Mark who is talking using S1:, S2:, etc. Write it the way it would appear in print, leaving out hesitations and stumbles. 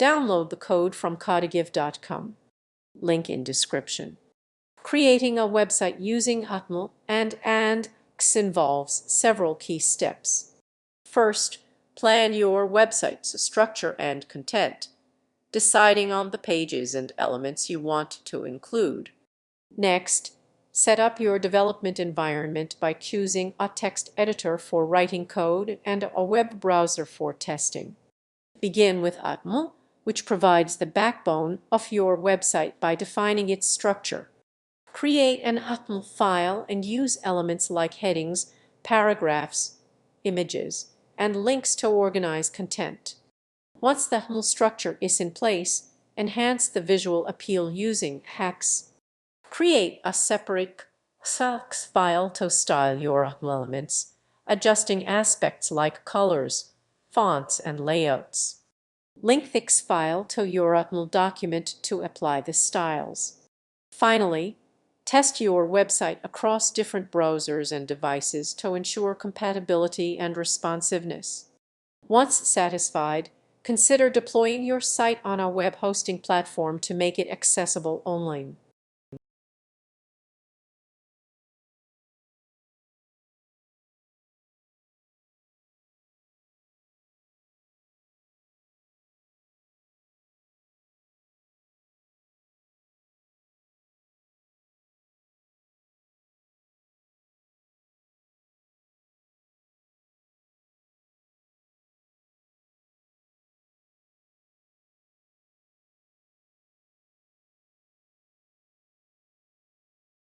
S1: Download the code from codegive.com. Link in description. Creating a website using HTML and ANDX involves several key steps. First, plan your website's structure and content, deciding on the pages and elements you want to include. Next, set up your development environment by choosing a text editor for writing code and a web browser for testing. Begin with HTML, which provides the backbone of your website by defining its structure. Create an HTML file and use elements like headings, paragraphs, images, and links to organize content. Once the HTML structure is in place, enhance the visual appeal using hacks. Create a separate cssutils file to style your HTML elements, adjusting aspects like colors, fonts, and layouts. Link this file to your HTML document to apply the styles. Finally, test your website across different browsers and devices to ensure compatibility and responsiveness. Once satisfied, consider deploying your site on a web hosting platform to make it accessible online.